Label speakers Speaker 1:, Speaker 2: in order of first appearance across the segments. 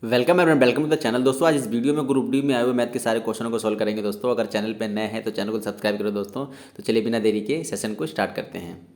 Speaker 1: Welcome everyone, welcome to the channel. दोस्तों आज इस वीडियो में ग्रुप डी में आए हुए मैथ के सारे क्वेश्चनों को सॉल्व करेंगे। दोस्तों अगर चैनल पे नए हैं तो चैनल को सब्सक्राइब करो दोस्तों। तो चलिए बिना देरी के सेशन को स्टार्ट करते हैं।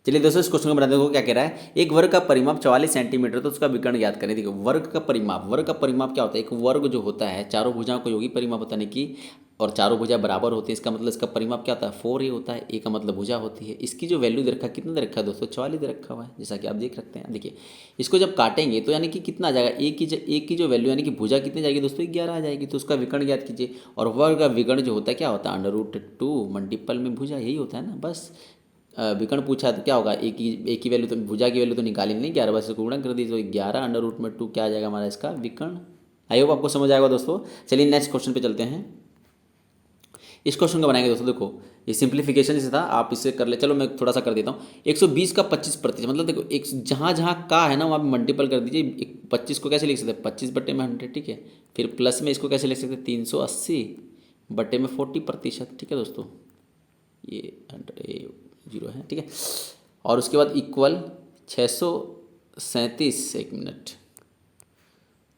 Speaker 1: चलिए दोस्तों इस क्वेश्चन को बनाते देखो क्या कह रहा है। एक वर्ग का परिमाप 44 सेंटीमीटर, तो उसका विकर्ण ज्ञात करें। देखो वर्ग का परिमाप क्या होता है। एक वर्ग जो होता है चारों भुजाओं का योगी परिमाप होता है कि, और चारों भुजा बराबर होती है। इसका मतलब इसका परिमाप क्या होता है, 4a होता है। ए का मतलब भुजा होती है। इसकी जो वैल्यू दे रखा है, कितना दे रखा है दोस्तों, 44 दे रखा हुआ है, जैसा कि आप देख सकते हैं। देखिए इसको जब काटेंगे तो यानी कि कितना आ जाएगा, एक की जो वैल्यू यानी कि भुजा कितनी जाएगी दोस्तों, 11 आ जाएगी। तो उसका विकर्ण ज्ञात कीजिए। और वर्ग का विकर्ण जो होता है क्या होता है, √2 मल्टीपल में भुजा, यही होता है ना। बस विकर्ण पूछा है तो क्या होगा, एक ही वैल्यू तो भुजा की वैल्यू तो निकाली नहीं, 11 बस इसको गुणा कर दीजिए तो 11 √2 क्या आ जाएगा हमारा इसका विकर्ण। आई होप आपको समझ आएगा दोस्तों। चलिए नेक्स्ट क्वेश्चन पे चलते हैं। इस क्वेश्चन का बनाएंगे दोस्तों। देखो ये सिंप्लीफिकेशन जैसे था, आप इससे कर ले। चलो मैं थोड़ा सा कर देता हूँ। 120 का 25%, मतलब देखो एक जहाँ जहाँ का है ना वहाँ पे मल्टीपल कर दीजिए। 25 को कैसे लिख सकते हैं, 25/100, ठीक है। फिर प्लस में इसको कैसे लिख सकते हैं, 380/40%, ठीक है दोस्तों। ये 0 है, ठीक है। और उसके बाद इक्वल 637, एक मिनट,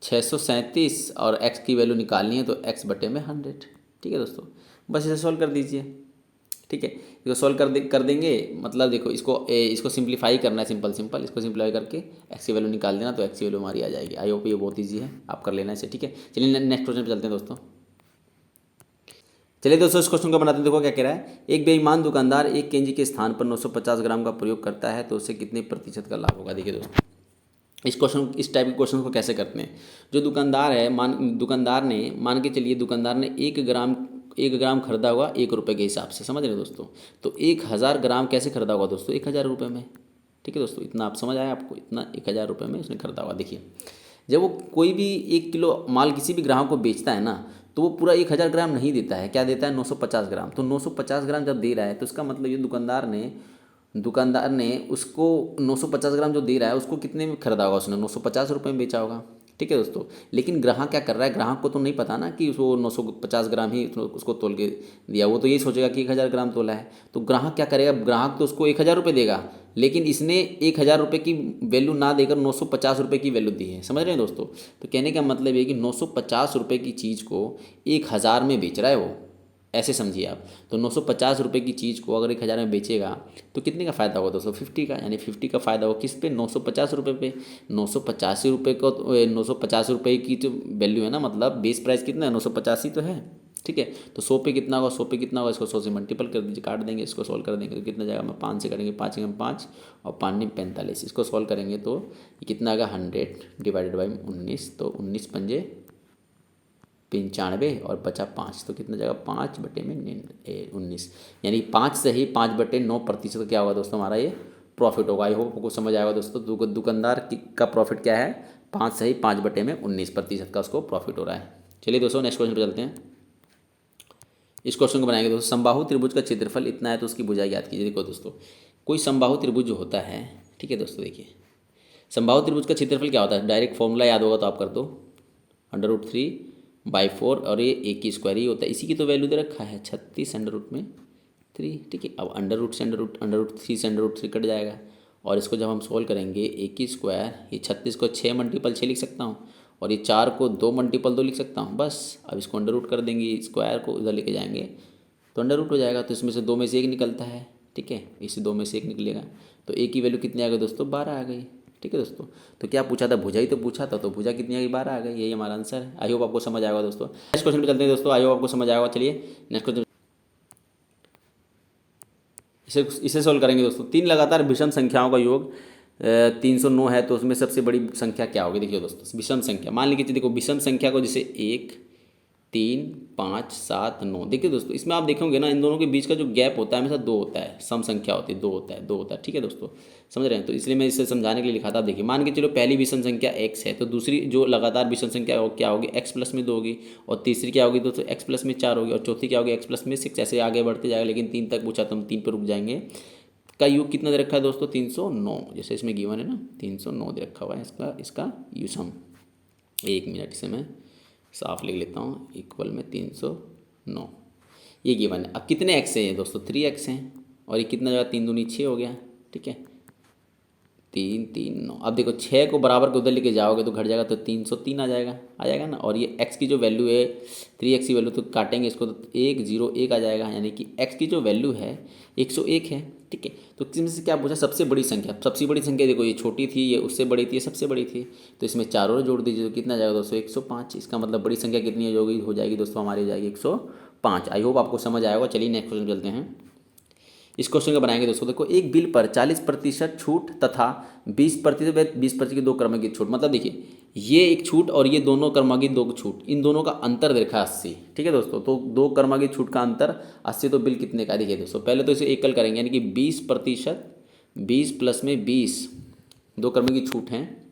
Speaker 1: 637 और x की वैल्यू निकालनी है तो x/100, ठीक है दोस्तों। बस इसे सॉल्व कर दीजिए, ठीक है। इसको सॉल्व कर देंगे। मतलब देखो इसको सिंप्लीफाई करना है, सिंपल इसको सिंप्लीफाई करके x की वैल्यू निकाल देना तो x की वैल्यू हमारी आ जाएगी। आई होप ये बहुत ईजी है, आप कर लेना इसे, ठीक है। चलिए नेक्स्ट क्वेश्चन पे चलते हैं दोस्तों। चलिए दोस्तों इस क्वेश्चन को बनाते हैं। देखो क्या कह रहा है। एक बेईमान दुकानदार 1 kg के स्थान पर 950 ग्राम का प्रयोग करता है तो उससे कितने प्रतिशत का लाभ होगा। देखिए दोस्तों इस टाइप के क्वेश्चन को कैसे करते हैं। जो दुकानदार है, मान के चलिए दुकानदार ने 1 ग्राम खरीदा होगा 1 रुपये के हिसाब से, समझ रहे हैं दोस्तों। तो 1000 ग्राम कैसे खरीदा होगा दोस्तों, 1000 रुपये में, ठीक है दोस्तों। इतना आप समझ आया आपको, इतना 1000 रुपये में उसने खरीदा होगा। देखिए जब वो कोई भी 1 किलो माल किसी भी ग्राहक को बेचता है ना, तो वो पूरा 1000 ग्राम नहीं देता है, क्या देता है, 950 ग्राम। तो 950 ग्राम जब दे रहा है तो इसका मतलब ये दुकानदार ने उसको 950 ग्राम जो दे रहा है उसको कितने में खरीदा होगा, उसने 950 रुपये में बेचा होगा, ठीक है दोस्तों। लेकिन ग्राहक क्या कर रहा है, ग्राहक को तो नहीं पता ना कि उसको 950 ग्राम ही उसको तोल के दिया। वो तो यही सोचेगा कि 1000 ग्राम तोला है। तो ग्राहक क्या करेगा, ग्राहक तो उसको 1000 रुपये देगा, लेकिन इसने 1000 रुपये की वैल्यू ना देकर 950 रुपये की वैल्यू दी है, समझ रहे हैं दोस्तों। तो कहने का मतलब ये कि 950 रुपये की चीज़ को 1000 में बेच रहा है वो, ऐसे समझिए आप। तो 950 रुपये की चीज़ को अगर 1000 में बेचेगा तो कितने का फ़ायदा होगा दोस्तों, 50 का। यानी 50 का फ़ायदा होगा किस पे, 950 रुपये पे। 985 रुपये को 950 रुपये की जो वैल्यू है ना, मतलब बेस प्राइस कितना है, 985 तो है, ठीक है। तो 100 पे कितना होगा, 100 पे कितना होगा, इसको 100 से मल्टीपल कर दीजिए, काट देंगे, इसको सॉल्व कर देंगे तो कितना जाएगा। मैं 5 से करेंगे, 5 में 5 और 5 में 45, इसको सॉल्व करेंगे तो ये कितना आएगा, 100/19। तो 19×5 95 और बचा 5, तो कितना जाएगा, 5/19। यानी 5 से ही 5/9% क्या होगा दोस्तों, हमारा ये प्रॉफिट होगा। आई होप आपको समझ आएगा दोस्तों। दुकानदार का प्रॉफिट क्या है, 5 से ही 5/19% का उसको प्रॉफिट हो रहा है। चलिए दोस्तों नेक्स्ट क्वेश्चन पर चलते हैं। इस क्वेश्चन को बनाएंगे दोस्तों। समबाहु त्रिभुज का क्षेत्रफल इतना है तो उसकी भुजाएं याद कीजिए। देखो दोस्तों कोई समबाहु त्रिभुज जो होता है, ठीक है दोस्तों, देखिए समबाहु त्रिभुज का क्षेत्रफल क्या होता है, डायरेक्ट फॉर्मूला याद होगा तो आप कर दो, √3/4 और ये a² ही होता है। इसी की तो वैल्यू दे रखा है 36 √3, ठीक है। अब √3 से √3 कट जाएगा और इसको जब हम सोल्व करेंगे a², ये 36 को 6 मल्टीपल 6 लिख सकता हूँ और ये 4 को 2 मल्टीपल 2 लिख सकता हूँ। बस अब इसको अंडर कर देंगे, स्क्वायर को इधर लेके जाएंगे तो अंडर हो जाएगा। तो इसमें से 2 में से 1 निकलता है, ठीक है। इसे 2 में से 1 निकलेगा तो a की वैल्यू कितनी आ गई दोस्तों, 12 आ गई, ठीक है दोस्तों। तो क्या पूछा था, भुजा ही तो पूछा था, तो भुजा कितनी आ गई, 12 आ गई। यही हमारा आंसर है। आई होप आपको समझ आएगा दोस्तों। नेक्स्ट क्वेश्चन पे चलते हैं दोस्तों। आई होप आपको समझ आएगा। चलिए नेक्स्ट क्वेश्चन इसे सोल्व करेंगे दोस्तों। 3 लगातार विषम संख्याओं का योग 309 है तो उसमें सबसे बड़ी संख्या क्या होगी। देखिए दोस्तों विषम संख्या मान लीजिए, देखो विषम संख्या को जैसे 1, 3, 5, 7, 9। देखिए दोस्तों इसमें आप देखोगे ना, इन दोनों के बीच का जो गैप होता है हमेशा 2 होता है। सम संख्या होती है, 2 होता है, 2 होता है, ठीक है दोस्तों, समझ रहे हैं। तो इसलिए मैं इसे समझाने के लिए लिखा था। देखिए मान के चलो पहली विषम संख्या x है तो दूसरी जो लगातार विषम संख्या क्या होगी, x+2 होगी। और तीसरी क्या होगी दोस्तों, x+4 होगी। और चौथी क्या होगी, x+6। ऐसे आगे बढ़ते जाएगा, लेकिन 3 तक पूछा तो हम 3 पर रुक जाएंगे। का योग कितना दे रखा है दोस्तों, 309। जैसे इसमें गिवन है ना, 309 दे रखा हुआ है इसका यूसम। 1 मिनट से मैं साफ लिख लेता हूँ, इक्वल में 309 ये गिवन है। अब कितने एक्स हैं दोस्तों, 3 एक्स हैं और ये कितना जाएगा, 3 दूनी 6 हो गया, ठीक है, 3 3 9। अब देखो 6 को बराबर के उधर लेके जाओगे तो घट जाएगा, तो 303 आ जाएगा ना। और ये x की जो वैल्यू है 3x की वैल्यू, तो काटेंगे इसको तो 1 0 1 आ जाएगा, यानी कि x की जो वैल्यू है 101 है, ठीक है। तो इसमें से क्या पूछा, सबसे बड़ी संख्या। सबसे बड़ी संख्या देखो, ये छोटी थी, ये उससे बड़ी थी, ये सबसे बड़ी थी, तो इसमें 4 और जोड़ दीजिए तो कितना जाएगा दोस्तों, 105। इसका मतलब बड़ी संख्या कितनी हो जाएगी दोस्तों, हमारी हो जाएगी 105। आई होप आपको समझ आएगा। चलिए नेक्स्ट क्वेश्चन चलते हैं। इस क्वेश्चन का बनाएंगे दोस्तों। देखो, एक बिल पर 40% छूट तथा 20% की 2 क्रमांक की छूट। मतलब देखिए, ये एक छूट और ये दोनों क्रमांक की 2 छूट, इन दोनों का अंतर देखा है 80, ठीक है दोस्तों। तो 2 क्रमांक की छूट का अंतर 80, तो बिल कितने का। देखिए दोस्तों, पहले तो इसे एकल करेंगे, यानी कि 20%, 20 प्लस में 20, 2 क्रमांक की छूट हैं।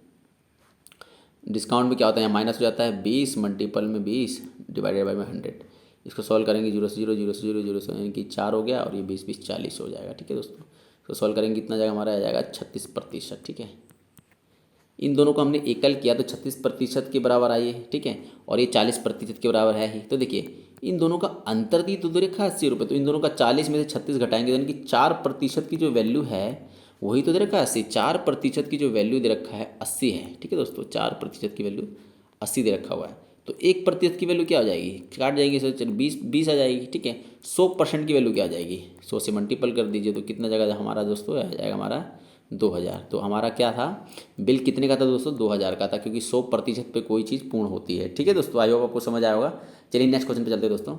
Speaker 1: डिस्काउंट में क्या होता है, यहाँ माइनस हो जाता है, 20 मल्टीपल में 20 डिवाइडेड बाई में 100। इसको सॉल्व करेंगे, 0 से 0 0 से 0 0 से, यानी कि 4 हो गया, और ये 20 20 40 हो जाएगा, ठीक है दोस्तों। इसको सॉल्व करेंगे, कितना जाएगा हमारा, आ जाएगा 36%, ठीक है। इन दोनों को हमने एकल किया तो 36% के बराबर आई है, ठीक है, और ये 40% के बराबर है ही। तो देखिए, इन दोनों का अंतर दी तो देखा 80 रुपये, तो इन दोनों का 40 में से 36 घटाएंगे, यानी कि 4% की जो वैल्यू है वही तो दे रखा है 80। 4% की जो वैल्यू दे रखा है 80 है, ठीक है दोस्तों। 4% की वैल्यू 80 दे रखा हुआ है, तो 1% की वैल्यू क्या हो जाएगी, काट जाएगी, सर 20 आ जाएगी, ठीक है। 100% की वैल्यू क्या आ जाएगी, 100 से मल्टीपल कर दीजिए तो कितना जाएगा हमारा दोस्तों, आ जाएगा हमारा 2000। तो हमारा क्या था, बिल कितने का था दोस्तों, 2000 का था, क्योंकि 100% पे कोई चीज़ पूर्ण होती है, ठीक है दोस्तों। आई होप आपको समझ आया होगा। चलिए नेक्स्ट क्वेश्चन पे चलते हैं दोस्तों।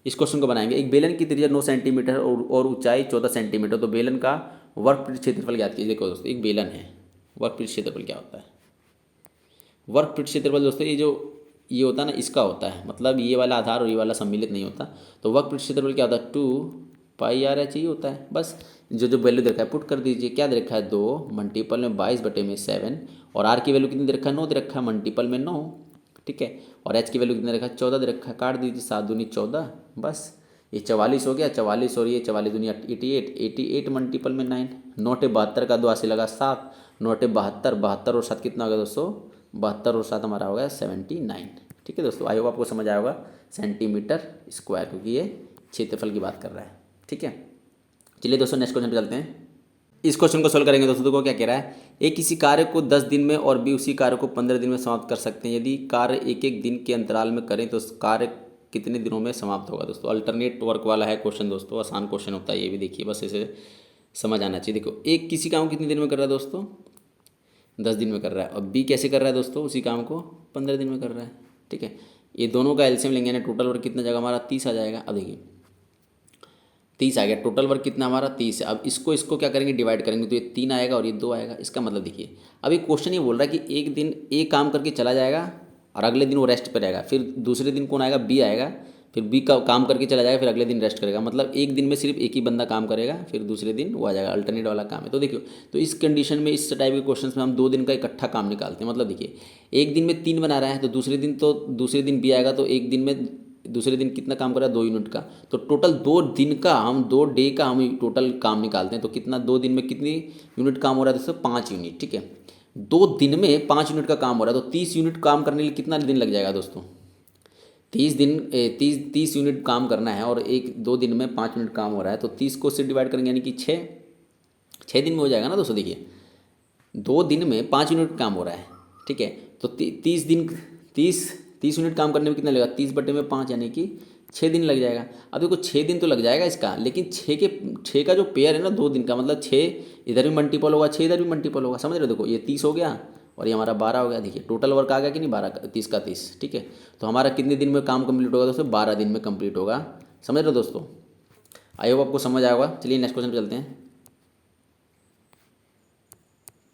Speaker 1: इस क्वेश्चन को बनाएंगे। एक बेलन की त्रिज्या 9 सेंटीमीटर और ऊंचाई 14 सेंटीमीटर, तो बेलन का वर्कपीट क्षेत्रफल ज्ञात कीजिए। देखो दोस्तों, एक बेलन है, वर्कपीट क्षेत्रफल क्या होता है, वर्कपीट क्षेत्रफल दोस्तों ये होता है ना, इसका होता है, मतलब ये वाला आधार और ये वाला सम्मिलित नहीं होता। तो वर्कपीट क्षेत्रफल क्या होता है, 2πr/h ही होता है। बस जो वैल्यू दे रखा है पुट कर दीजिए। क्या दे रखा है, 2 मल्टीपल में 22/7, और आर की वैल्यू कितनी दे रखा है, 9 दे रखा है, मल्टीपल में 9, ठीक है। और एच की वैल्यू कितने रखा है, 14 दे रखा है, काट दीजिए, 7 दूनी 14, बस ये 44 हो गया, 44 और ये 44 दूनी 88, 88 मल्टीपल में 9, 9 72 का 2 से लगा 7, 9 72, 72 और 7 कितना होगा दोस्तों, 72 और 7 हमारा होगा 79, ठीक है दोस्तों। आई होप आपको समझ आया होगा, सेंटीमीटर स्क्वायर, क्योंकि ये क्षेत्रफल की बात कर रहा है, ठीक है। चलिए दोस्तों नेक्स्ट क्वेश्चन पे चलते हैं। इस क्वेश्चन को सोल्व करेंगे दोस्तों। देखो क्या कह रहा है, ए किसी कार्य को 10 दिन में और बी उसी कार्य को 15 दिन में समाप्त कर सकते हैं। यदि कार्य एक एक दिन के अंतराल में करें तो कार्य कितने दिनों में समाप्त होगा। दोस्तों अल्टरनेट वर्क वाला है क्वेश्चन दोस्तों, आसान क्वेश्चन होता है ये भी, देखिए बस इसे समझ आना चाहिए। देखो, एक किसी काम कितने दिन में कर रहा है दोस्तों, 10 दिन में कर रहा है, और बी कैसे कर रहा है दोस्तों, उसी काम को 15 दिन में कर रहा है, ठीक है। ये दोनों का एलसीएम लेंगे ना, टोटल वर्क कितना जाएगा हमारा, 30 आ जाएगा। अब देखिए 30 आ गया, टोटल वर्क कितना हमारा 30 है। अब इसको क्या करेंगे, डिवाइड करेंगे, तो ये 3 आएगा और ये 2 आएगा। इसका मतलब देखिए, अभी क्वेश्चन ये बोल रहा है कि एक दिन ए काम करके चला जाएगा और अगले दिन वो रेस्ट पे रहेगा, फिर दूसरे दिन कौन आएगा, बी आएगा, फिर बी का काम करके चला जाएगा, फिर अगले दिन रेस्ट करेगा। मतलब एक दिन में सिर्फ एक ही बंदा काम करेगा, फिर दूसरे दिन वो आ जाएगा, अल्टरनेट वाला काम है। तो देखियो, तो इस कंडीशन में, इस टाइप के क्वेश्चन में हम 2 दिन का इकट्ठा काम निकालते हैं। मतलब देखिए, एक दिन में 3 बना रहा है, तो दूसरे दिन बी आएगा, तो एक दिन में दूसरे दिन कितना काम कर रहा है, 2 यूनिट का। तो टोटल 2 दिन का, हम 2 डे का हम टोटल काम निकालते हैं। तो कितना, 2 दिन में कितनी यूनिट काम हो रहा है दोस्तों, 5 यूनिट, ठीक है। 2 दिन में 5 यूनिट का काम हो रहा है, तो 30 यूनिट काम करने के लिए कितना दिन लग जाएगा दोस्तों, 30 यूनिट काम करना है, और 2 दिन में 5 यूनिट काम हो रहा है, तो 30 को उससे डिवाइड करेंगे, यानी कि 6 दिन में हो जाएगा ना दोस्तों। देखिए 2 दिन में 5 यूनिट काम हो रहा है, ठीक है। तो 30 यूनिट काम करने में कितना लगेगा, 30/5, यानी कि 6 दिन लग जाएगा। अब देखो 6 दिन तो लग जाएगा इसका, लेकिन 6 का जो पेयर है ना 2 दिन का, मतलब 6 इधर भी मल्टीपल होगा, 6 इधर भी मल्टीपल होगा, समझ रहे हो। देखो ये 30 हो गया और ये हमारा 12 हो गया। देखिए टोटल वर्क आ गया कि नहीं, 30 का 30, ठीक है। तो हमारा कितने दिन में काम कंप्लीट होगा दोस्तों, 12 दिन में कंप्लीट होगा, समझ रहे हो दोस्तों। आई होप आपको समझ आया होगा। चलिए नेक्स्ट क्वेश्चन पे चलते हैं।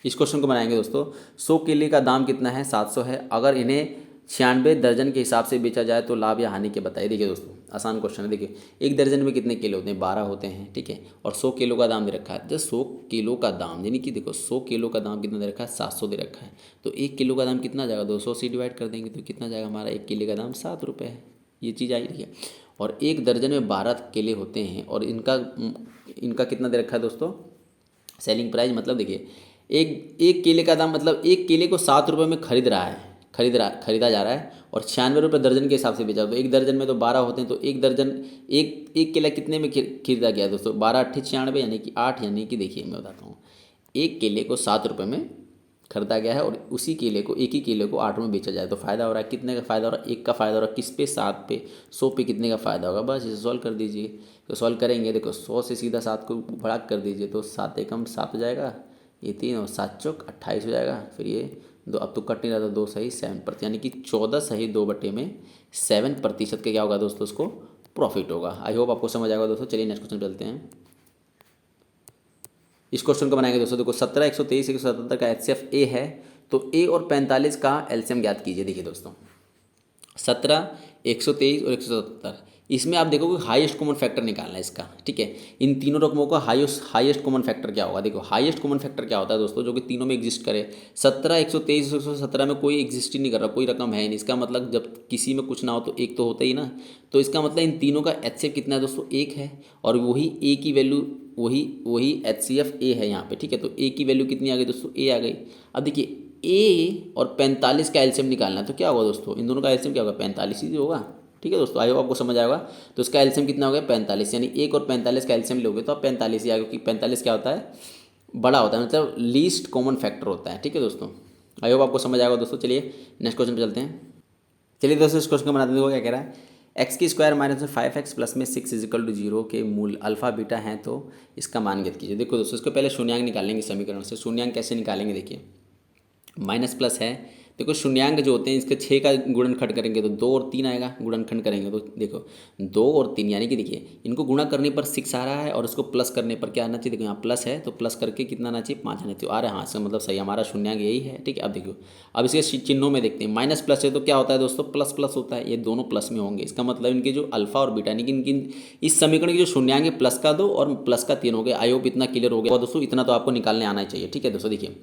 Speaker 1: इस क्वेश्चन को बनाएंगे दोस्तों। 100 केले का दाम कितना है, 700 है। अगर इन्हें 96 दर्जन के हिसाब से बेचा जाए तो लाभ या हानि के बताइए। देखिए दोस्तों, आसान क्वेश्चन है। देखिए, एक दर्जन में कितने केले होते हैं, 12 होते हैं, ठीक है। और 100 किलो का दाम दे रखा है। जब 100 किलो का दाम, यानी कि देखो 100 किलो का दाम कितना दे रखा है, 700 दे रखा है। तो 1 किलो का दाम कितना जाएगा, 200 से डिवाइड कर देंगे तो कितना जाएगा हमारा, 1 केले का दाम 7 रुपये है। ये चीज़ आई रही है। और एक दर्जन में 12 केले होते हैं, और इनका कितना दे रखा है दोस्तों, सेलिंग प्राइस। मतलब देखिए, एक केले का दाम, मतलब एक केले को 7 रुपये में खरीदा जा रहा है, और 96 रुपये दर्जन के हिसाब से बेचा, तो एक दर्जन में तो 12 होते हैं, तो एक दर्जन एक केला कितने में खरीदा गया दोस्तों? 12×8 = 96 यानी कि 8, यानी कि देखिए मैं बताता हूँ, एक केले को 7 रुपये में खरीदा गया है और उसी केले को, एक ही केले को 8 में बेचा जाए, तो फ़ायदा हो रहा है कितने का फ़ायदा हो रहा है? 1 का फ़ायदा हो रहा है, किस पे? 7 पे। 100 पे कितने का फ़ायदा होगा? बस इसे सॉल्व कर दीजिए। तो सॉल्व करेंगे, देखो 100 से सीधा 7 को भाग कर दीजिए, तो 7 एकम 7 हो जाएगा, ये 3 और 7 चौक 28 हो जाएगा। फिर ये 2, अब तो कट नहीं रहा था, 2 सही 7%, यानी कि 14 सही 2/7% का क्या होगा दोस्तों? उसको प्रॉफिट होगा। आई होप आपको समझ आएगा दोस्तों। चलिए नेक्स्ट क्वेश्चन चलते हैं। इस क्वेश्चन को बनाएंगे दोस्तों, देखो 17, 123, 177 का HCF A है, तो A और 45 का एलसीएम ज्ञात कीजिए। देखिए दोस्तों 17, 123 और 177, इसमें आप देखोगे हाईएस्ट कॉमन फैक्टर निकालना है इसका, ठीक है। इन तीनों रकमों का हाईएस्ट कॉमन फैक्टर क्या होगा? देखो हाईएस्ट कॉमन फैक्टर क्या होता है दोस्तों, जो कि तीनों में एग्जिस्ट करे। 17, 123, 117 में कोई एग्जिस्ट ही नहीं कर रहा, कोई रकम है नहीं। इसका मतलब जब किसी में कुछ ना हो तो एक तो होता ही ना, तो इसका मतलब इन तीनों का HCF कितना है दोस्तों? 1 है, और वही A की वैल्यू, वही HCF A है यहाँ पे, ठीक है। तो A की वैल्यू कितनी आ गई दोस्तों? A आ गई। अब देखिए A और 45 का एलसीएम निकालना है, तो क्या होगा दोस्तों? इन दोनों का एलसीएम क्या होगा? 45 ही होगा, ठीक है दोस्तों। आई होप आपको समझ आएगा। तो इसका एलसीएम कितना हो गया? 45, यानी 1 और 45 का एलसीएम लोगे तो आप 45 ही आएगा, क्योंकि 45 क्या होता है? बड़ा होता है, मतलब लीस्ट कॉमन फैक्टर होता है, ठीक है दोस्तों। आई होप आपको समझ आएगा दोस्तों। चलिए नेक्स्ट क्वेश्चन पे चलते हैं। चलिए दोस्तों इस क्वेश्चन को बनाते हैं। क्या कह रहा है? x² - 5x प्लस में 6 = 0 के मूल अल्फ़ा बीटा हैं, तो इसका मान ज्ञात कीजिए। देखो दोस्तों इसको पहले शून्यांक निकालेंगे समीकरण से। शून्यांक कैसे निकालेंगे? देखिए माइनस प्लस है, देखो शून्यांक जो होते हैं इसके 6 का गुणनखंड करेंगे तो 2 और 3 आएगा, गुणनखंड करेंगे तो देखो 2 और 3, यानी कि देखिए इनको गुणा करने पर 6 आ रहा है और इसको प्लस करने पर क्या आना चाहिए? देखो यहाँ प्लस है तो प्लस करके कितना आना चाहिए? 5 आना चाहिए। आ रहा है, हाँ इसका मतलब सही, हमारा शून्यांक यही है, ठीक है। अब देखो अब इसके चिन्हों में देखते हैं, माइनस प्लस है तो क्या होता है दोस्तों? प्लस प्लस होता है, ये दोनों प्लस में होंगे। इसका मतलब इनके जो अल्फा और बीटा, यानी कि इनकी इस समीकरण की जो शून्यांक है प्लस का 2 और प्लस का 3 हो गया। आई होप इतना क्लियर हो गया दोस्तों, इतना तो आपको निकालने आना चाहिए, ठीक है दोस्तों। देखिए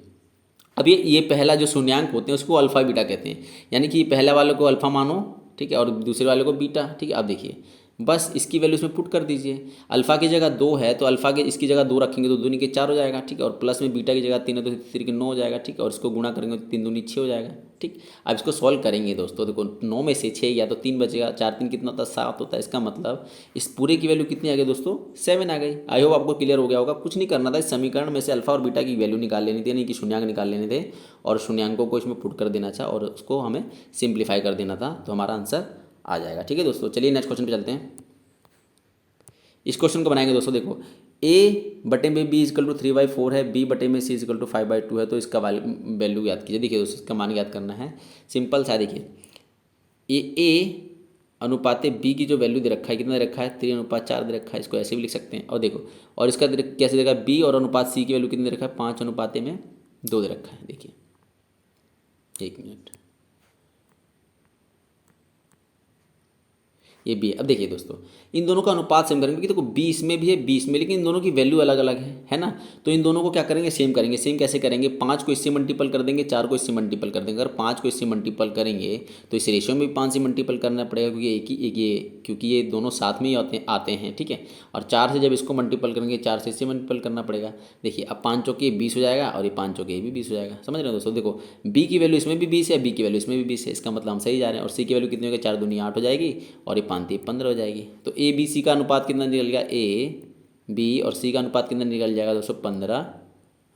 Speaker 1: अब ये पहला जो शून्यांक होते हैं उसको अल्फ़ा बीटा कहते हैं, यानी कि पहले वाले को अल्फ़ा मानो, ठीक है, और दूसरे वाले को बीटा, ठीक है। अब देखिए बस इसकी वैल्यू इसमें पुट कर दीजिए। अल्फ़ा की जगह 2 है तो अल्फ़ा के इसकी जगह 2 रखेंगे तो 2 दूनी के 4 हो जाएगा, ठीक है। और प्लस में बीटा की जगह 3 है तो 3 के 9 हो जाएगा, ठीक है। और इसको गुणा करेंगे तो 3 दूनी 6 हो जाएगा, ठीक। अब इसको सॉल्व करेंगे दोस्तों, देखो 9 में से 6 या तो 3 बचेगा, 4 3 कितना होता है? 7 होता है। इसका मतलब इस पूरे की वैल्यू कितनी आ गई दोस्तों? 7 आ गई। आई होप आपको क्लियर हो गया होगा। कुछ नहीं करना था, इस समीकरण में से अल्फा और बीटा की वैल्यू निकाल लेनी थी, यानी कि शून्यांक निकाल लेने थे और शून्यांकों को इसमें पुट कर देना था और उसको हमें सिंप्लीफाई कर देना था, तो हमारा आंसर आ जाएगा, ठीक है दोस्तों। चलिए नेक्स्ट क्वेश्चन पे चलते हैं। इस क्वेश्चन को बनाएंगे दोस्तों, देखो A/B = 3/4 है, B/C = 5/2 है, तो इसका वैल्यू याद कीजिए। देखिए दोस्तों इसका मान याद करना है, सिंपल सा। देखिए A/B की जो वैल्यू दे रखा है, कितना दे रखा है? 3:4 दे रखा है, इसको ऐसे भी लिख सकते हैं। और देखो और इसका कैसे देगा? B और अनुपात C की वैल्यू कितनी दे रखा है? 5:2 दे रखा है। देखिए 1 मिनट, ये B है। अब देखिए दोस्तों इन दोनों का अनुपात सेम करेंगे, क्योंकि देखो 20 में भी है 20 में, लेकिन इन दोनों की वैल्यू अलग अलग है ना। तो इन दोनों को क्या करेंगे? सेम करेंगे। सेम कैसे करेंगे? 5 को इससे मल्टीपल कर देंगे, 4 को इससे मल्टीपल कर देंगे। अगर 5 को इससे मल्टीपल करेंगे तो इस रेशियो में भी 5 से मल्टीपल करना पड़ेगा, क्योंकि ये दोनों साथ में ही आते हैं, ठीक है। और 4 से जब इसको मल्टीपल करेंगे 4 से इससे मल्टीपल करना पड़ेगा। देखिए अब 5 चौके 20 हो जाएगा और ये 5 चौके भी 20 हो जाएगा। समझ रहे हो दोस्तों? देखो B की वैल्यू इसमें भी 20 है, B की वैल्यू इसमें भी 20 है, इसका मतलब हम सही जा रहे हैं। और C की वैल्यू कितनी होगी? 4 दूनी 8 हो जाएगी और ये 5 3 15 हो जाएगी। तो ABC का अनुपात कितना निकल गया? AB और C का अनुपात कितना निकल जाएगा दोस्तों? 15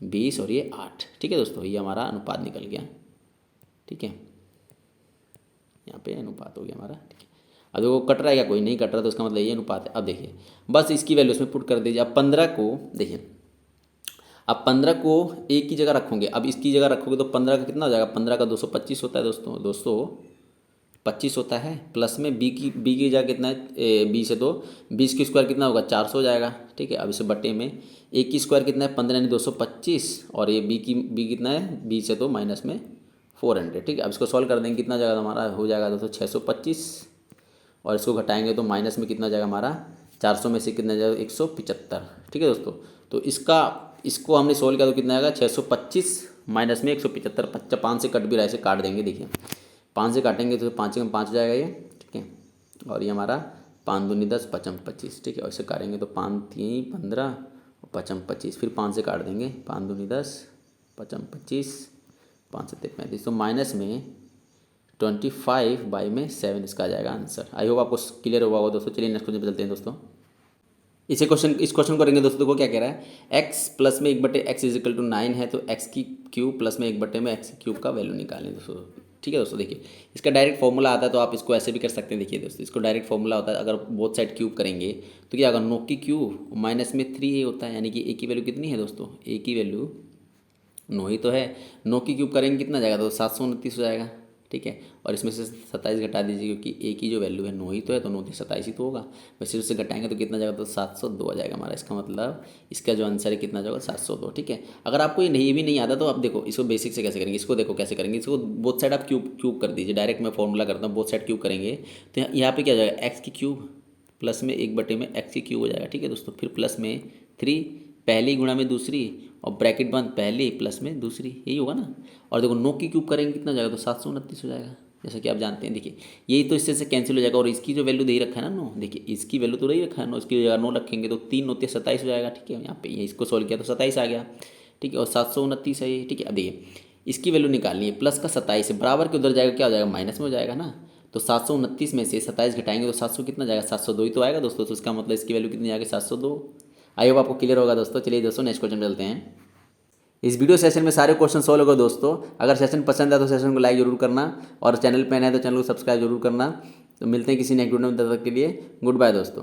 Speaker 1: 20 और ये 8, ठीक है दोस्तों। ये हमारा अनुपात निकल गया, ठीक है। यहाँ पे अनुपात हो गया हमारा, ठीक है। अब देखो कट रहा है क्या? कोई नहीं कट रहा, तो इसका मतलब ये अनुपात है। अब देखिए बस इसकी वैल्यू इसमें पुट कर दीजिए। अब 15 को देखिए, अब 15 को एक की जगह रखोगे, अब इसकी जगह रखोगे तो 15 का कितना हो जाएगा? 15 का 225 होता है दोस्तों, 225 होता है। प्लस में बी की जगह कितना है? 20 है तो 20 की स्क्वायर कितना होगा? 400 हो जाएगा, ठीक है। अब इसे बटे में एक की स्क्वायर कितना है? 15 यानी 225, और ये बी कितना है? 20 है तो माइनस में 400, ठीक है। अब इसको सॉल्व कर देंगे, कितना जगह हमारा हो जाएगा दोस्तों? 625, और इसको घटाएंगे तो माइनस में कितना जाएगा हमारा? 400 में से कितना जाएगा? 175, ठीक है दोस्तों। तो इसको हमने सोल्व किया तो कितना आएगा? 625 माइनस में 175, 5 से कट भी रहा है, इसे काट देंगे। देखिए 5 से काटेंगे तो 5 में 5 हो जाएगा ये, ठीक है। और ये हमारा 5 दूनी 10 5 25, ठीक है। और इसे काटेंगे तो 5 3 15 और 5 25, फिर 5 से काट देंगे, 5 दूनी 10 5 25 5 7 35, तो माइनस में 25/7 इसका आ जाएगा आंसर। आई होप आपको क्लियर हुआ होगा दोस्तों। चलिए नेक्स्ट क्वेश्चन पे चलते हैं दोस्तों। इस क्वेश्चन करेंगे दोस्तों। देखो क्या कह रहा है, एक्स प्लस में 1/x इज इक्वल टू 9 है, तो एक्स की क्यूब प्लस में 1/x³ का वैल्यू निकालें दोस्तों। ठीक है दोस्तों, देखिए इसका डायरेक्ट फॉर्मूला आता है, तो आप इसको ऐसे भी कर सकते हैं। देखिए दोस्तों, इसको डायरेक्ट फॉर्मूला होता है, अगर बोथ साइड क्यूब करेंगे तो क्या होगा, 9 की क्यूब माइनस में 3a होता है, यानी कि a की वैल्यू कितनी है दोस्तों, a की वैल्यू 9 ही तो है। 9 की क्यूब करेंगे कितना जाएगा, तो 729 हो जाएगा। ठीक है, और इसमें से 27 घटा दीजिए, क्योंकि ए की जो वैल्यू है 9 ही तो है, तो 9 से 27 ही तो होगा। वैसे उससे घटाएंगे तो कितना जाएगा, तो 702 आ जाएगा हमारा। इसका मतलब इसका जो आंसर है कितना जाएगा, 702। ठीक है, अगर आपको ये भी नहीं आता तो आप देखो इसको बेसिक से कैसे करेंगे। इसको देखो कैसे करेंगे, इसको बोथ साइड आप क्यूब कर दीजिए। डायरेक्ट मैं फॉर्मूला करता हूँ, बोथ साइड क्यूब करेंगे तो यहाँ पे क्या जाएगा, एक्स की क्यूब प्लस में 1/x की क्यूब हो जाएगा। ठीक है दोस्तों, फिर प्लस में 3 पहली गुणा में दूसरी, और ब्रैकेट बंद पहली प्लस में दूसरी, यही होगा ना। और देखो 9 की क्यूब करेंगे कितना जाएगा, तो 729 हो जाएगा, जैसा कि आप जानते हैं। देखिए यही तो इससे कैंसिल हो जाएगा, और इसकी जो वैल्यू दे रखा है ना 9, देखिए इसकी वैल्यू तो नहीं रखा है 9, इसकी जगह 9 रखेंगे तो 3 9 27 हो जाएगा। ठीक है, यहाँ पे ये इसको सोल्व किया तो 27 आ गया। ठीक है, और 729 है ये। ठीक है, अब देखिए इसकी वैल्यू निकालनी है, प्लस का 27 है, बराबर के उधर जाएगा, क्या हो जाएगा, माइनस में हो जाएगा ना। तो 729 में से 27 घटाएंगे तो 700 कितना जाएगा, 702 ही तो आएगा दोस्तों। तो इसका मतलब इसकी वैल्यू कितनी आएगी, 702। आई होप आपको क्लियर होगा दोस्तों। चलिए दोस्तों नेक्स्ट क्वेश्चन चलते हैं। इस वीडियो सेशन में सारे क्वेश्चन सॉल्व हो गए दोस्तों। अगर सेशन पसंद है तो सेशन को लाइक जरूर करना, और चैनल पे नए हैं तो चैनल को सब्सक्राइब जरूर करना। तो मिलते हैं किसी नेक्स्ट वीडियो में, तब तक के लिए गुड बाय दोस्तों।